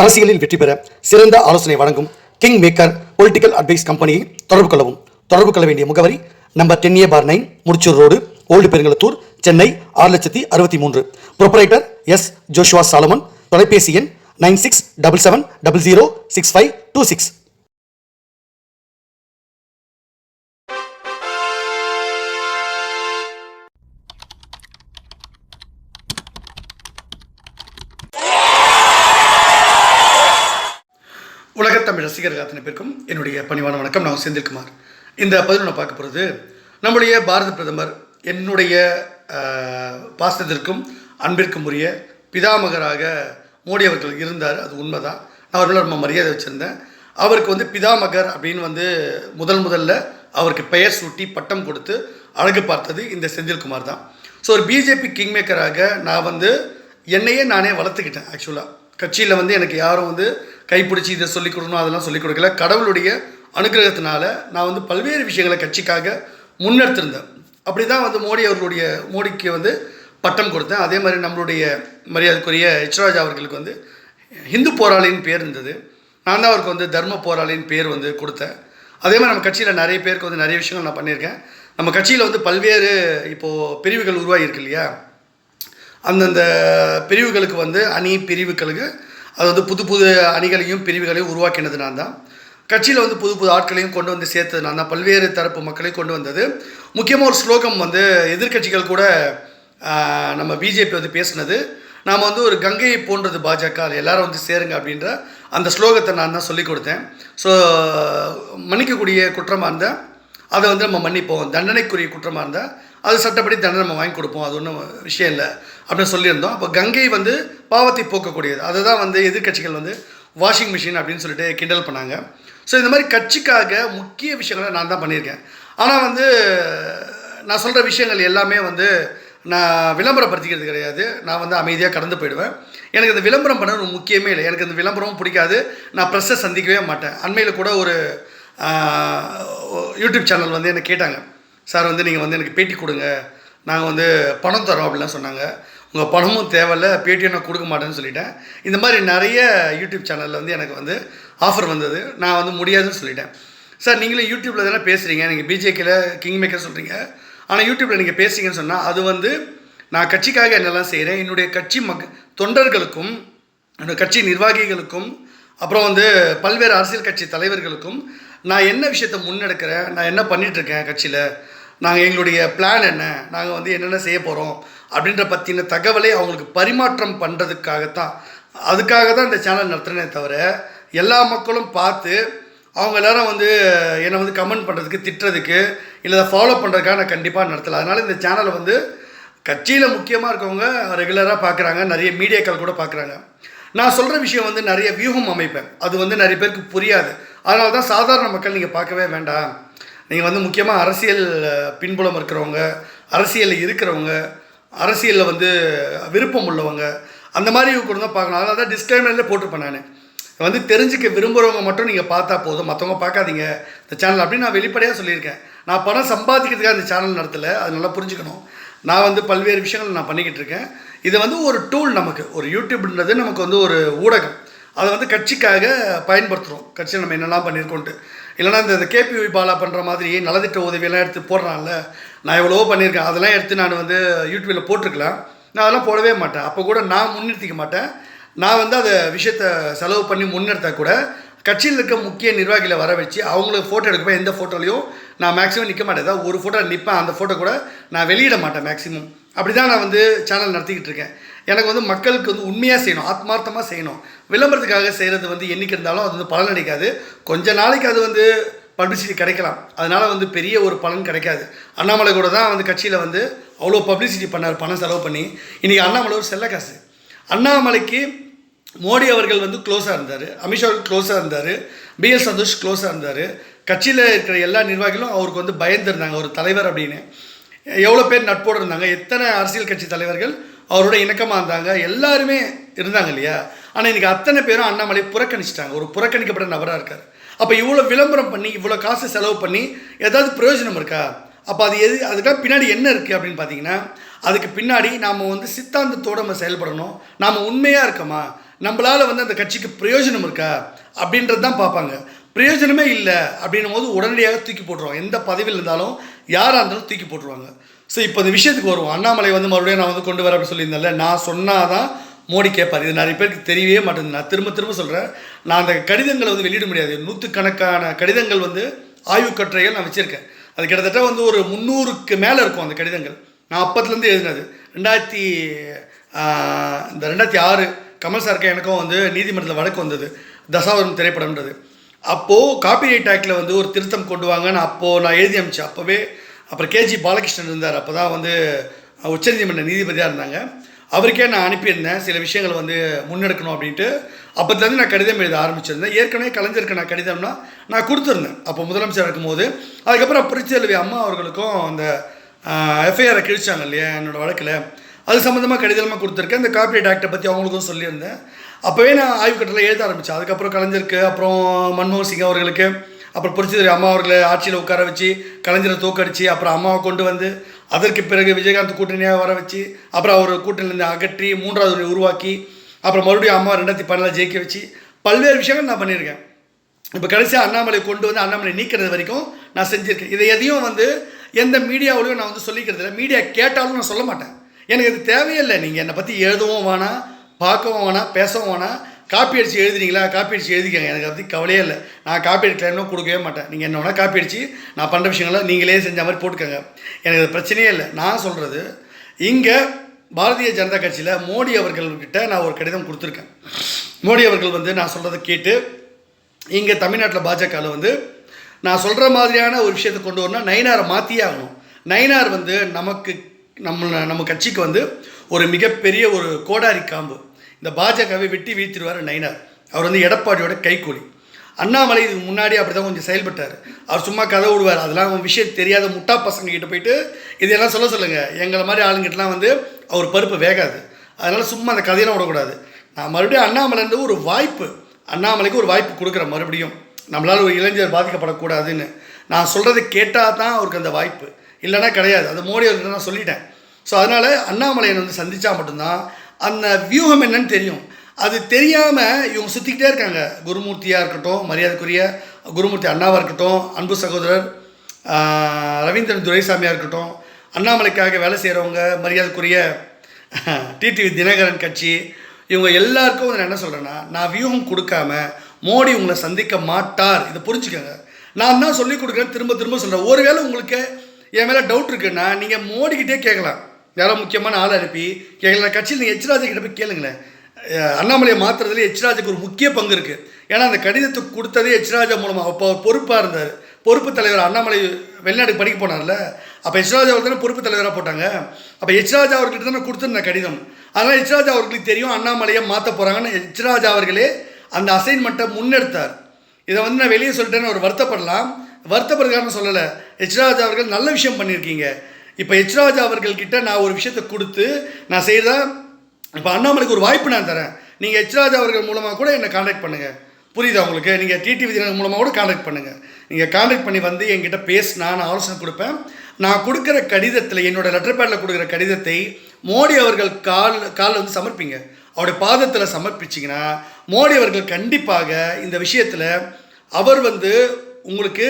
அரசியலில் வெற்றி பெற சிறந்த ஆலோசனை வழங்கும் கிங் மேக்கர் பொலிட்டிக்கல் அட்வைஸ் கம்பெனியை தொடர்பு கொள்ளவும். தொடர்பு கொள்ள வேண்டிய முகவரி number 10A/9 Mudichur road, old Perungalathur, Chennai 6,63,000. Proprietor S. Joshua Solomon. தொலைபேசி எண் 9677006526. உலகத்தமிழ் ரசிகர்கள் அத்தனை பேருக்கும் என்னுடைய பணிவான வணக்கம். நான் செந்தில்குமார். இந்த பதிவு நான் பார்க்க போகிறது நம்முடைய பாரத பிரதமர், என்னுடைய பாசத்திற்கும் அன்பிற்கும் உரிய பிதாமகராக மோடி அவர்கள் இருந்தார். அது உண்மைதான். நான் அவர்கள் ரொம்ப மரியாதை வச்சுருந்தேன். அவருக்கு பிதாமகர் அப்படின்னு முதல்ல அவருக்கு பெயர் சூட்டி பட்டம் கொடுத்து அழகு பார்த்தது இந்த செந்தில்குமார் தான். ஸோ ஒரு பிஜேபி கிங் மேக்கராக நான் என்னையே நானே வளர்த்துக்கிட்டேன். ஆக்சுவலாக கட்சியில் எனக்கு யாரும் கைப்பிடிச்சி இதை சொல்லிக் கொடுக்கணும் அதெல்லாம் சொல்லிக் கொடுக்கல. கடவுளுடைய அனுகிரகத்தினால நான் பல்வேறு விஷயங்களை கட்சிக்காக முன்னெடுத்திருந்தேன். அப்படி தான் மோடிக்கு பட்டம் கொடுத்தேன். அதே மாதிரி நம்மளுடைய மரியாதைக்குரிய எச்ராஜா அவர்களுக்கு ஹிந்து போராளின்னு பேர் இருந்தது. நான் தான் அவருக்கு தர்ம போராளின்னு பேர் கொடுத்தேன். அதே மாதிரி நம்ம கட்சியில் நிறைய பேருக்கு நிறைய விஷயங்கள் நான் பண்ணியிருக்கேன். நம்ம கட்சியில் பல்வேறு இப்போது பிரிவுகள் உருவாகியிருக்கு இல்லையா, அந்தந்த பிரிவுகளுக்கு அணி பிரிவுகளுக்கு அது புது புது அணிகளையும் பிரிவுகளையும் உருவாக்கினது நான் தான். கட்சியில் புது புது ஆட்களையும் கொண்டு சேர்த்தது நான் தான். பல்வேறு தரப்பு மக்களையும் கொண்டு வந்தது. முக்கியமாக ஒரு ஸ்லோகம் எதிர்கட்சிகள் கூட நம்ம பிஜேபி பேசினது, நாம் ஒரு கங்கையை போன்றது பாஜக, எல்லாரும் சேருங்க அப்படின்ற அந்த ஸ்லோகத்தை நான் தான் சொல்லிக் கொடுத்தேன். ஸோ மன்னிக்கக்கூடிய குற்றமாக இருந்தால் அதை நம்ம மன்னிப்போம், தண்டனைக்குரிய குற்றமாக இருந்தால் அது சட்டப்படி தண்டனை நம்ம வாங்கி கொடுப்போம், அது ஒன்றும் விஷயம் இல்லை அப்படின்னு சொல்லியிருந்தோம். அப்போ கங்கை பாவத்தை போக்கக்கூடியது. அதை தான் எதிர்கட்சிகள் வாஷிங் மிஷின் அப்படின்னு சொல்லிட்டு கிண்டல் பண்ணாங்க. ஸோ இந்த மாதிரி கட்சிக்காக முக்கிய விஷயங்களை நான் தான் பண்ணியிருக்கேன். ஆனால் நான் சொல்கிற விஷயங்கள் எல்லாமே நான் விளம்பரப்படுத்திக்கிறது கிடையாது. நான் அமைதியாக கடந்து போயிடுவேன். எனக்கு இந்த விளம்பரம் பண்ண ஒரு முக்கியமே இல்லை. எனக்கு இந்த விளம்பரமும் பிடிக்காது. நான் ப்ரெஸ்ஸை சந்திக்கவே மாட்டேன். அண்மையில் கூட ஒரு யூடியூப் சேனல் என்னை கேட்டாங்க, சார் நீங்கள் எனக்கு பேட்டி கொடுங்க, நாங்கள் பணம் தரோம் அப்படிலாம் சொன்னாங்க. உங்கள் பணமும் தேவையில்ல, பேட்டியும் நான் கொடுக்க மாட்டேன்னு சொல்லிட்டேன். இந்த மாதிரி நிறைய யூடியூப் சேனலில் எனக்கு ஆஃபர் வந்தது. நான் முடியாதுன்னு சொல்லிட்டேன். சார் நீங்களே யூடியூப்பில் தானே பேசுகிறீங்க, நீங்கள் பிஜேபியில் கிங் மேக்கர் சொல்கிறீங்க, ஆனால் யூடியூப்பில் நீங்கள் பேசுகிறீங்கன்னு சொன்னால் அது நான் கட்சிக்காக என்னெல்லாம் செய்கிறேன், என்னுடைய கட்சி தொண்டர்களுக்கும் என்னுடைய கட்சி நிர்வாகிகளுக்கும் அப்புறம் பல்வேறு அரசியல் கட்சி தலைவர்களுக்கும் நான் என்ன விஷயத்தை முன்னெடுக்கிறேன், நான் என்ன பண்ணிகிட்ருக்கேன் கட்சியில், நாங்கள் எங்களுடைய பிளான் என்ன, நாங்கள் என்னென்ன செய்ய போகிறோம் அப்படின்ற பற்றின தகவலை அவங்களுக்கு பரிமாற்றம் பண்ணுறதுக்காகத்தான், அதுக்காக தான் இந்த சேனல் நடத்துகிறேனே தவிர எல்லா மக்களும் பார்த்து அவங்க எல்லோரும் என்னை கமெண்ட் பண்ணுறதுக்கு, திட்டுறதுக்கு, இல்லை ஃபாலோ பண்ணுறதுக்காக நான் கண்டிப்பாக நடத்தலை. அதனால் இந்த சேனலை கட்சியில் முக்கியமாக இருக்கவங்க ரெகுலராக பார்க்குறாங்க, நிறைய மீடியாக்கள் கூட பார்க்குறாங்க. நான் சொல்கிற விஷயம் நிறைய வியூகம் அமைப்பேன். அது நிறைய பேருக்கு புரியாது. அதனால தான் சாதாரண மக்கள் நீங்கள் பார்க்கவே வேண்டாம். நீங்கள் முக்கியமாக அரசியல் பின்புலம் இருக்கிறவங்க, அரசியலில் இருக்கிறவங்க, அரசியலில் விருப்பம் உள்ளவங்க, அந்த மாதிரி கூட தான் பார்க்கணும். அதனால தான் டிஸ்க்ளைமரில் போட்டிருப்பேன். நான் தெரிஞ்சுக்க விரும்புகிறவங்க மட்டும் நீங்கள் பார்த்தா போதும், மற்றவங்க பார்க்காதீங்க இந்த சேனல் அப்படின்னு நான் வெளிப்படையாக சொல்லியிருக்கேன். நான் பணம் சம்பாதிக்கிறதுக்காக இந்த சேனல் நடத்தலை, அது நல்லா புரிஞ்சுக்கணும். நான் பல்வேறு விஷயங்கள் நான் பண்ணிக்கிட்டு இருக்கேன். இது ஒரு டூல், நமக்கு ஒரு யூடியூப்ன்றது நமக்கு ஒரு ஊடகம். அதை கட்சிக்காக பயன்படுத்துகிறோம். கட்சியில் நம்ம என்னெல்லாம் பண்ணியிருக்கோன்ட்டு. இல்லைனா இந்த கேபி பாலா பண்ணுற மாதிரி நலத்திட்ட உதவியெல்லாம் எடுத்து போடுறான்ல, நான் எவ்வளவோ பண்ணியிருக்கேன். அதெல்லாம் எடுத்து நான் யூடியூப்பில் போட்டிருக்கலாம். நான் அதெல்லாம் போடவே மாட்டேன். அப்போ கூட நான் முன்னிறுத்திக்க மாட்டேன். நான் அதை விஷயத்தை செலவு பண்ணி முன்னெடுத்தால் கூட கட்சியில் இருக்க முக்கிய நிர்வாகிகளை வர வச்சு அவங்களுக்கு ஃபோட்டோ எடுக்கப்போ எந்த ஃபோட்டோலையும் நான் மேக்ஸிமம் நிற்க மாட்டேன். ஏதாவது ஒரு ஃபோட்டோ நிற்பேன், அந்த ஃபோட்டோ கூட நான் வெளியிட மாட்டேன் மேக்ஸிமம். அப்படி தான் நான் சேனல் நடத்திக்கிட்டு இருக்கேன். எனக்கு மக்களுக்கு உண்மையாக செய்யணும், ஆத்மார்த்தமாக செய்யணும். விளம்பரத்துக்காக செய்கிறது என்றைக்கு இருந்தாலும் அது பலன் அளிக்காது. கொஞ்ச நாளைக்கு அது பப்ளிசிட்டி கிடைக்கலாம், அதனால் பெரிய ஒரு பலன் கிடைக்காது. அண்ணாமலை கூட தான் கட்சியில் அவ்வளோ பப்ளிசிட்டி பண்ணார், பணம் செலவு பண்ணி. இன்றைக்கி அண்ணாமலை ஒரு செல்ல காசு. அண்ணாமலைக்கு மோடி அவர்கள் க்ளோஸாக இருந்தார், அமித்ஷா க்ளோஸாக இருந்தார், பிஎல் சந்தோஷ் க்ளோஸாக இருந்தார். கட்சியில் இருக்கிற எல்லா நிர்வாகிகளும் அவருக்கு பயந்துருந்தாங்க, ஒரு தலைவர் அப்படின்னு. எவ்வளோ பேர் நட்போடு இருந்தாங்க, எத்தனை அரசியல் கட்சி தலைவர்கள் அவரோட இணக்கமாக இருந்தாங்க, எல்லாருமே இருந்தாங்க இல்லையா. ஆனால் இன்றைக்கி அத்தனை பேரும் அண்ணாமலை புறக்கணிச்சிட்டாங்க, ஒரு புறக்கணிக்கப்பட்ட நபராக இருக்கார். அப்போ இவ்வளோ விளம்பரம் பண்ணி இவ்வளோ காசு செலவு பண்ணி ஏதாவது பிரயோஜனம் இருக்கா? அப்போ அது அதுக்காக பின்னாடி என்ன இருக்குது அப்படின்னு பார்த்தீங்கன்னா, அதுக்கு பின்னாடி நாம் சித்தாந்தத்தோடு நம்ம செயல்படணும். நாம் உண்மையாக இருக்கோமா, நம்மளால் வந்து அந்த கட்சிக்கு பிரயோஜனம் இருக்கா அப்படின்றது தான் பார்ப்பாங்க. பிரயோஜனமே இல்லை அப்படின்னும் போது உடனடியாக தூக்கி போட்டுருவாங்க. எந்த பதவியில் இருந்தாலும் யாராக இருந்தாலும் தூக்கி போட்டுருவாங்க. ஸோ இப்போ இந்த விஷயத்துக்கு வருவோம். அண்ணாமலை வந்து மறுபடியும் நான் வந்து கொண்டு வர அப்படி சொல்லியிருந்தேன்ல, நான் சொன்னால் தான் மோடி கேட்பார். இது நிறைய பேருக்கு தெரியவே மாட்டேங்குது. நான் திரும்ப திரும்ப சொல்கிறேன், நான் அந்த கடிதங்களை வந்து வெளியிட முடியாது. 100கணக்கான கடிதங்கள் வந்து ஆய்வு கட்டுரைகள் நான் வச்சுருக்கேன். அது கிட்டத்தட்ட வந்து ஒரு 300க்கு மேலே இருக்கும் அந்த கடிதங்கள். நான் அப்பத்துலேருந்து எழுதினது. 2006 கமல் சாருக்கு எனக்கும் வந்து நீதிமன்றத்தில் வழக்கு வந்தது, தசாவரம் திரைப்படம்ன்றது. அப்போது காப்பிரைட் ஆக்டில் வந்து ஒரு திருத்தம் கொண்டு வாங்கன்னு அப்போது நான் எழுதி அமிச்சேன். அப்போவே அப்புறம் கேஜி பாலகிருஷ்ணன் இருந்தார், அப்போ தான் வந்து உச்சநீதிமன்ற நீதிபதியாக இருந்தாங்க. அவருக்கே நான் அனுப்பியிருந்தேன் சில விஷயங்கள் வந்து முன்னெடுக்கணும் அப்படின்ட்டு. அப்போதுலேருந்து நான் கடிதம் எழுத ஆரம்பிச்சிருந்தேன். ஏற்கனவே கலைஞருக்கு நான் கடிதம்னா நான் கொடுத்துருந்தேன் அப்போ முதலமைச்சர் இருக்கும்போது. அதுக்கப்புறம் புரட்சித்தலைவி அம்மா அவர்களுக்கும் அந்த எஃப்ஐஆரை கிழிச்சாங்க இல்லையா என்னோடய வழக்கில், அது சம்மந்தமாக கடிதமாக கொடுத்துருக்கேன். இந்த காப்பிரைட் ஆக்டை பற்றி அவங்களுக்கும் சொல்லியிருந்தேன். அப்போவே நான் ஆய்வு கட்டத்தில் எழுத ஆரம்பித்தேன். அதுக்கப்புறம் கலைஞருக்கு, அப்புறம் மன்மோகன் சிங் அவர்களுக்கு, அப்புறம் புரட்சித்தலைவி அம்மா அவர்களை ஆட்சியில் உட்கார வச்சு கலைஞரை தோக்கடிச்சு, அப்புறம் அம்மாவை கொண்டு வந்து அதற்கு பிறகு விஜயகாந்த் கூட்டணியாக வர வச்சு, அப்புறம் அவர் கூட்டணியிலேருந்து அகற்றி 3வது உருவாக்கி, அப்புறம் மறுபடியும் அம்மா 2014 ஜெயிக்க வச்சு பல்வேறு விஷயங்கள் நான் பண்ணியிருக்கேன். இப்போ கடைசியாக அண்ணாமலை கொண்டு வந்து அண்ணாமலை நீக்கிறது வரைக்கும் நான் செஞ்சுருக்கேன். இதை எதையும் வந்து எந்த மீடியாவிலையும் நான் வந்து சொல்லிக்கிறது இல்லை. மீடியா கேட்டாலும் நான் சொல்ல மாட்டேன். எனக்கு இது தேவையில்லை. நீங்கள் என்னை பற்றி எழுதவும் வேணாம், பார்க்கவும் வேணாம், பேசவும் வேணாம். காப்பி அடித்து எழுதுறீங்களா, காப்பி அடித்து எழுதிக்கங்க. எனக்கு அதை பற்றி கவலையே இல்லை. நான் காப்பி அடிக்கலான்னு கொடுக்கவே மாட்டேன். நீங்கள் என்ன வேணால் காப்பி அடித்து நான் பண்ணுற விஷயங்கள்லாம் நீங்களே செஞ்ச மாதிரி போட்டுக்கோங்க. எனக்கு அது பிரச்சனையே இல்லை. நான் சொல்கிறது, இங்கே பாரதிய ஜனதா கட்சியில் மோடி அவர்கள்கிட்ட நான் ஒரு கடிதம் கொடுத்துருக்கேன். மோடி அவர்கள் வந்து நான் சொல்கிறத கேட்டு இங்கே தமிழ்நாட்டில் பாஜகவில் வந்து நான் சொல்கிற மாதிரியான ஒரு விஷயத்தை கொண்டு வரணும்னா நயினாரை மாற்றியே ஆகணும். நயினார் வந்து நம்ம கட்சிக்கு வந்து ஒரு மிகப்பெரிய ஒரு கோடாரி காம்பு. இந்த பாஜகவை வெட்டி வீழ்த்திடுவார் நயினார். அவர் வந்து எடப்பாடியோட கைக்கூலி. அண்ணாமலை இதுக்கு முன்னாடி அப்படி தான் கொஞ்சம் செயல்பட்டார். அவர் சும்மா கதை விடுவார். அதெல்லாம் விஷயம் தெரியாத முட்டா பசங்க கிட்ட போயிட்டு இதெல்லாம் சொல்லுங்கள். எங்களை மாதிரி ஆளுங்கிட்டலாம் வந்து அவர் பருப்பு வேகாது. அதனால் சும்மா அந்த கதையெல்லாம் விடக்கூடாது. நான் மறுபடியும் அண்ணாமலைந்து ஒரு வாய்ப்பு, அண்ணாமலைக்கு ஒரு வாய்ப்பு கொடுக்குறேன். மறுபடியும் நம்மளால் ஒரு இளைஞர் பாதிக்கப்படக்கூடாதுன்னு நான் சொல்கிறத கேட்டால் தான் அவருக்கு அந்த வாய்ப்பு, இல்லைனா கிடையாது. அது மோடி அவர்கிட்ட நான் சொல்லிட்டேன். ஸோ அதனால் அண்ணாமலையை வந்து சந்தித்தா மட்டும்தான் அந்த வியூகம் என்னன்னு தெரியும். அது தெரியாமல் இவங்க சுற்றிக்கிட்டே இருக்காங்க. குருமூர்த்தியாக இருக்கட்டும், மரியாதைக்குரிய குருமூர்த்தி அண்ணாவாக இருக்கட்டும், அன்பு சகோதரர் ரவீந்திரன் துரைசாமியாக இருக்கட்டும், அண்ணாமலைக்காக வேலை செய்கிறவங்க மரியாதைக்குரிய டிடிவி தினகரன் கட்சி, இவங்க எல்லாருக்கும் நான் என்ன சொல்கிறேன்னா, நான் வியூகம் கொடுக்காம மோடி உங்களை சந்திக்க மாட்டார். இதை புரிஞ்சுக்கோங்க. நான் தான் சொல்லிக் கொடுக்குறேன், திரும்ப திரும்ப சொல்கிறேன். ஒருவேளை உங்களுக்கு என் மேலே டவுட் இருக்குன்னா நீங்கள் மோடிக்கிட்டே கேட்கலாம். யாரோ முக்கியமான ஆள் அனுப்பி கேட்கலாம். கட்சியில் நீங்கள் எச் ராஜா கிட்ட போய் கேளுங்களேன். அண்ணாமலையை மாற்றுறதுல எச் ராஜாக்கு ஒரு முக்கிய பங்கு இருக்குது. ஏன்னா அந்த கடிதத்தை கொடுத்ததே எச் ராஜா மூலமாக. அப்போ அவர் பொறுப்பாக இருந்தார். பொறுப்பு தலைவர் அண்ணாமலை வெளிநாட்டுக்கு படிக்க போனார்ல, அப்போ எச் ராஜா அவர் தானே பொறுப்பு தலைவராக போட்டாங்க. அப்போ எச் ராஜா அவர்கிட்ட தானே கொடுத்துருந்த கடிதம். அதனால் எச் ராஜா அவர்களுக்கு தெரியும் அண்ணாமலையை மாற்ற போகிறாங்கன்னு. எச் ராஜா அவர்களே அந்த அசைன்மெண்ட்டை முன்னெடுத்தார். இதை வந்து நான் வெளியே சொல்லிட்டேன்னு அவர் வருத்தப்படலாம். வருத்தப்படுறதுக்கான சொல்லலை. எச் ராஜா அவர்கள் நல்ல விஷயம் பண்ணியிருக்கீங்க. இப்போ எச் ராஜா அவர்கள்கிட்ட நான் ஒரு விஷயத்தை கொடுத்து நான் செய்கிறதா. இப்போ அண்ணாமலைக்கு ஒரு வாய்ப்பு நான் தரேன். நீங்கள் எச் ராஜா அவர்கள் மூலமாக கூட என்னை காண்டாக்ட் பண்ணுங்கள். புரியுதா உங்களுக்கு? நீங்கள் டிடிவி தினகரன் மூலமாக கூட காண்டாக்ட் பண்ணுங்கள். நீங்கள் காண்டாக்ட் பண்ணி வந்து என்கிட்ட பேசினா நான் ஆலோசனை கொடுப்பேன். நான் கொடுக்குற கடிதத்தில், என்னோடய லெட்டர் பேடில் கொடுக்குற கடிதத்தை மோடி அவர்கள் காலில் வந்து சமர்ப்பிங்க. அவருடைய பாதத்தில் சமர்ப்பிச்சிங்கன்னா மோடி அவர்கள் கண்டிப்பாக இந்த விஷயத்தில் அவர் வந்து உங்களுக்கு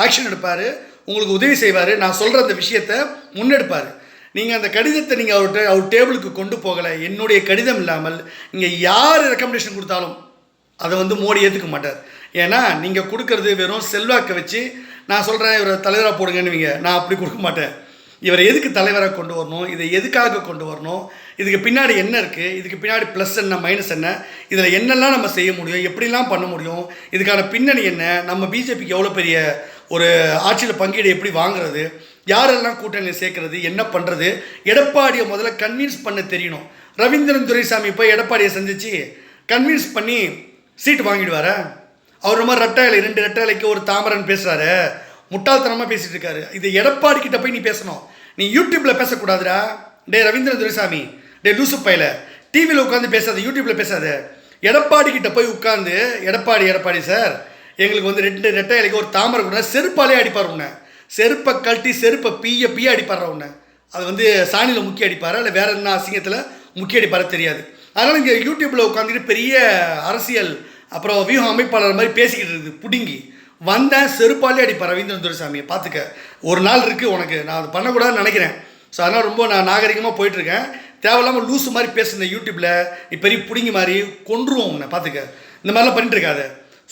ஆக்ஷன் எடுப்பார், உங்களுக்கு உதவி செய்வார். நான் சொல்கிற அந்த விஷயத்தை முன்னெடுப்பார். நீங்கள் அந்த கடிதத்தை நீங்கள் அவர் டேபிளுக்கு கொண்டு போகலை. என்னுடைய கடிதம் இல்லாமல் நீங்கள் யார் ரெக்கமெண்டேஷன் கொடுத்தாலும் அதை வந்து மோடி ஏற்றுக்க மாட்டார். ஏன்னா நீங்கள் கொடுக்கறது வெறும் செல்வாக்கை வச்சு நான் சொல்கிறேன் இவரை தலைவராக போடுங்கன்னுவீங்க. நான் அப்படி கொடுக்க மாட்டேன். இவரை எதுக்கு தலைவராக கொண்டு வரணும், இதை எதுக்காக கொண்டு வரணும், இதுக்கு பின்னாடி என்ன இருக்குது, இதுக்கு பின்னாடி ப்ளஸ் என்ன மைனஸ் என்ன, இதில் என்னெல்லாம் நம்ம செய்ய முடியும், எப்படிலாம் பண்ண முடியும், இதுக்கான பின்னணி என்ன, நம்ம பிஜேபிக்கு எவ்வளோ பெரிய ஒரு ஆட்சியில் பங்கீடு எப்படி வாங்குறது, யாரெல்லாம் கூட்டணியில் சேர்க்கறது, என்ன பண்ணுறது, எடப்பாடியை முதல்ல கன்வின்ஸ் பண்ண தெரியணும். ரவீந்திரன் துரைசாமி போய் எடப்பாடியை சந்தித்து கன்வின்ஸ் பண்ணி சீட்டு வாங்கிடுவாரா? அவர் மாதிரி ரெட்டாயிலை 2 ரெட்டாயிலைக்கு ஒரு தாமரன் பேசுகிறாரு, முட்டாள்தனமாக பேசிகிட்டு இருக்காரு. இது எடப்பாடி கிட்ட போய் நீ பேசணும். நீ யூடியூப்பில் பேசக்கூடாதுடா. டே ரவீந்திரன் துரைசாமி, டே லூசு பையில, டிவியில் உட்காந்து பேசாத, யூடியூப்பில் பேசாத. எடப்பாடி கிட்ட போய் உட்காந்து எடப்பாடி சார் எங்களுக்கு வந்து 2 ரெட்டாயிலைக்கு ஒரு தாமரை கூட செருப்பாலே அடிப்பார். உன்னை செருப்பை கழட்டி செருப்பை பீய அடிப்பார். உன்னை அது வந்து சாணியில் முக்கிய அடிப்பாரா இல்லை வேறு என்ன அசிங்கத்தில் முக்கிய அடிப்பார தெரியாது. அதனால் இங்கே யூடியூப்பில் உட்காந்துட்டு பெரிய அரசியல் அப்புறம் வியூகம் அமைப்பாளர் மாதிரி பேசிக்கிட்டு இருக்குது புடுங்கி வந்தேன், செருப்பாலே அடிப்பேன் ரவீந்திரன் துரைசாமியை. பார்த்துக்க, ஒரு நாள் இருக்குது உனக்கு, நான் அது பண்ணக்கூடாதுன்னு நினைக்கிறேன். ஸோ அதனால் ரொம்ப நான் நாகரிகமாக போயிட்டுருக்கேன். தேவையில்லாமல் லூஸு மாதிரி பேசுனேன் யூடியூப்பில், நீ பெரிய பிடிங்கி மாதிரி கொன்றுவோம் உன்னை. பார்த்துக்க, இந்த மாதிரிலாம் பண்ணிட்டு இருக்காத,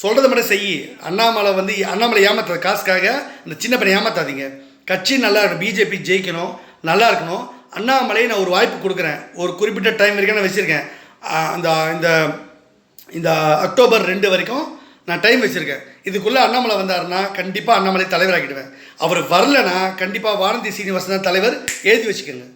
சொல்கிறத மட்டும் செய். அண்ணாமலை ஏமாத்துற காசுக்காக இந்த சின்ன பையனை ஏமாத்தாதீங்க. கட்சி நல்லா இருக்கணும், பிஜேபி ஜெயிக்கணும், நல்லா இருக்கணும். அண்ணாமலையை நான் ஒரு வாய்ப்பு கொடுக்குறேன், ஒரு குறிப்பிட்ட டைம் வரைக்கும் நான் வச்சுருக்கேன். இந்த அக்டோபர் 2 வரைக்கும் நான் டைம் வச்சுருக்கேன். இதுக்குள்ளே அண்ணாமலை வந்தாருன்னா கண்டிப்பாக அண்ணாமலை தலைவராகிடுவேன். அவர் வரலைன்னா கண்டிப்பாக வானதி சீனிவாசன் தலைவர், எழுதி வச்சுக்கோங்க.